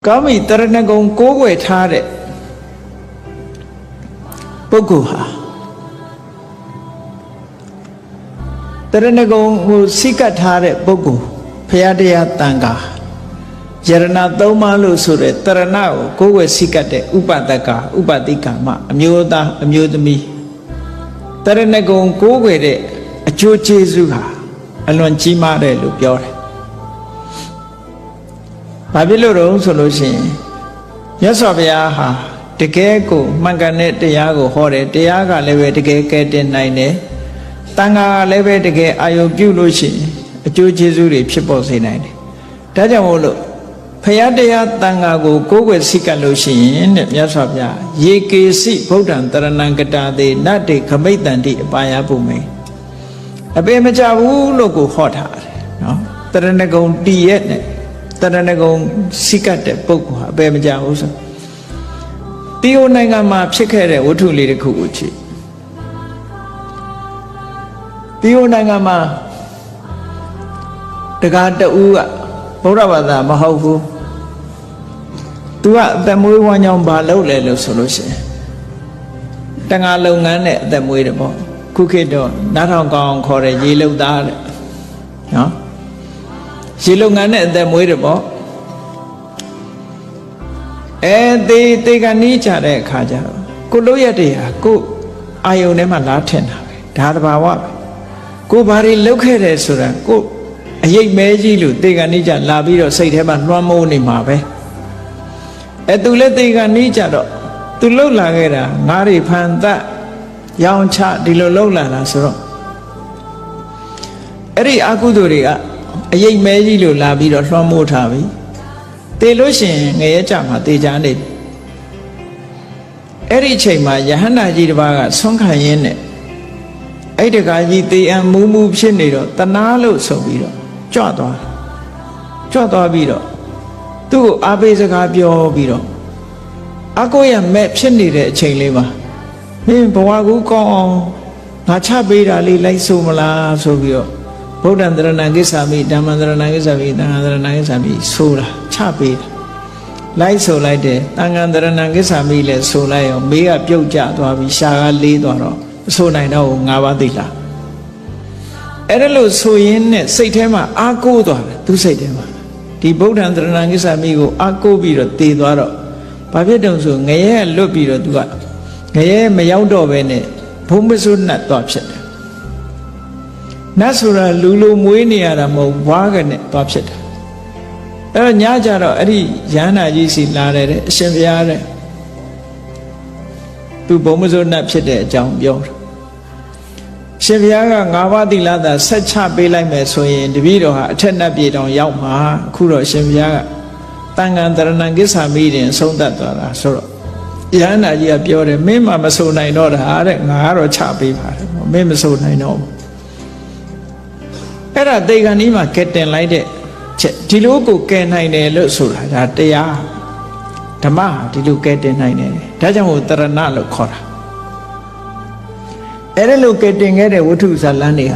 ကောင်းပြီတရဏဂုံကိုးကွယ်ထားတဲ့ပုဂ္ဂိုလ်ဟာတရဏဂုံကိုစိတ်ကပ်ထားတဲ့ပုဂ္ဂိုလ်ဘုရားတရားတန်ခါယရဏသုံးပါးလို့ဆိုတဲ့တရဏကိုကိုးကွယ်စိတ်ကပ်တဲ့ဥပဒကဥပတိကမအမျိုးသားအမျိုးသမီးတရဏဂုံကိုးကွယ်တဲ့အကျိုးကျေးဇူးဟာအလွန်ကြီးမားတယ်လို့ပြောတယ်ဘာဖြစ်လို့တော့ဆိုလို့ရှိရင်မြတ်စွာဘုရားဟာတကယ်ကိုမှန်ကန်တဲ့တရားကိုဟောတယ်တရားကလည်းပဲတကယ်ကဲတင်နိုင်တယ်တန်ခါကလည်းပဲတကယ်အာယုပြုလို့ရှိရင်အကျိုးကျေးဇူးတွေဖြစ်ပေါ်စေနိုင်တယ်ဒါကြောင့်မို့လို့ဘုရားတရားတန်ခါကိုကိုးကွယ်စိတ်ကပ်လို့ရှိရင်တဲ့မြတ်စွာဘုရားယေကေစိဗုဒ္ဓံတရဏံကတာတေနတ္တေခမိတ်တန္တိအပါယပုမေအပေမကြဘူးလို့ကိုဟောထားတယ်နော်တရဏဂုံတည်ရဲ့နဲ့တရဏဂုံစိတ်ကပ်တဲ့ပုဂ္ဂိုလ်ဟာအပေမကြဘူးဆိုတီယိုနိုင်ငံမှာဖြစ်ခဲ့တဲ့ဝတ္ထုလေးတစ်ခုကိုကြည့်တီယိုနိုင်ငံမှာတက္ကသတူကဗုဒ္ဓဘာသာမဟုတ်ဘူးသူကအသက်မွေးဝမ်းကြောင်းဘာလုပ်လဲလို့ဆိုလို့ရှိရင်တန်ခါလုပ်ငန်းနဲ့အသက်မွေးတယ်ပေါ့ခုခေတ်တော့နားထောင်ကောင်းခေါ်တဲ့ရေလုပ်သားတဲ့နော်ရေလုပ်ငန်းနဲ့အသက်မွေးတယ်ပေါ့တေကနီးကြတဲ့အခါကျတော့ကိုလို့ရတဲ့ဟာကိုအာယုန်ထဲမှာလားထင်တာပဲဒါတဘာဝပဲကိုဘာတွေလုပ်ခဲ့တယ်ဆိုတာကိုအယိတ်မဲကြီးလို့တေကနီးကြလာပြီးတော့စိတ်ထဲမှာလွှမ်းမိုးနေမှာပဲသူလည်းတေကနီးကြတော့သူလှုပ်လာခဲ့တာငါးတွေဖန်သက်ရောင်ချဒီလိုလှုပ်လာတာဆိုတော့အဲ့ဒီအကုသိုလ်တွေကအယိတ်မဲကြီးလို့လာပြီးတော့လွှမ်းမိုးထားပြီတေလို့ရှိရင်ငရဲကြမှာတေချာနေအဲ့ဒီအချိန်မှာယဟန္တာကြီးတစ်ပါးကဆွမ်းခံရင်းနဲ့အဲ့ဒီတကားကြီးတေအံမူးမူးဖြစ်နေတော့တနာလို့ဆိုပြီးတော့ကြွသွားပြီးတော့သူ့ကိုအားပေးစကားပြောပြီးတော့အကိုရမဲ့ဖြစ်နေတဲ့အချိန်လေးမှာမင်းဘဝကူကောင်းအောင်ငါချပေးတာလေးလိုက်ဆိုမလားဆိုပြီးတော့ဗုဒ္ဓံတရဏံကိစ္ဆာမိဓမ္မံတရဏံကိစ္ဆာမိသံဃာတရဏံကိစ္ဆာမိဆိုတာချပေးတာလိုက်ဆိုလိုက်တယ်သံဃာတရဏံကိစ္ဆာမိလည်းဆိုလိုက်ရောမေးကပြုတ်ကျသွားပြီးရှာကလေးသွားတော့မဆိုနိုင်တော့၅ပါးသိလားအဲ့ဒါလို့ဆိုရင်းနဲ့စိတ်ထဲမှာအာကိုးသွားတယ်သူစိတ်ထဲမှာဒီဗုဒ္ဓံတရဏံကိစ္ဆာမိကိုအာကိုးပြီးတော့တည်သွားတော့ဘာဖြစ်တုံဆိုငရဲလွတ်ပြီးတော့သူကငရဲမရောက်တော့ပဲနဲ့ဘုံမစွတ်နတ်သွားဖြစ်တယ်နတ်ဆိုတာလူလိုမွေးနေရတာမဟုတ်ဘွားကနဲ့သွားဖြစ်တယ်အဲ့တော့ညကြတော့အဲ့ဒီရဟန္တာကြီးစီလာတယ်တဲ့အရှင်ဘုရားတဲ့သူဘုံမစွတ်နတ်ဖြစ်တဲ့အကြောင်းပြောတယ်ရှင်ဘုရားက၅ပါးသီလသာဆက်ချပေးလိုက်မယ်ဆိုရင်တပည့်တော်ဟာအထက်နတ်ပြည်တော်ရောက်မှာအခုတော့ရှင်ဘုရားကတန်ခါတရဏံကိစ္ဆာမိတင်ဆုံးသက်သွားတာဆိုတော့ယဟန္တာကြီးကပြောတယ်မင်းမဆိုနိုင်တော့တာတဲ့ငါကတော့ချပေးပါတယ်မင်းမဆိုနိုင်တော့ဘူးအဲ့ဒါတေဂန်ကြီးမှာကဲတင်လိုက်တဲ့ချက်ဒီလိုကိုကဲနိုင်တယ်လို့ဆိုတာဒါတရားဓမ္မဟာဒီလိုကဲတင်နိုင်တယ်ဒါကြောင့်မို့တရဏလို့ခေါ်တာအဲ့ဒါလိုကဲတင်ခဲ့တဲ့ဝတ္ထုဇာလန်းတွေ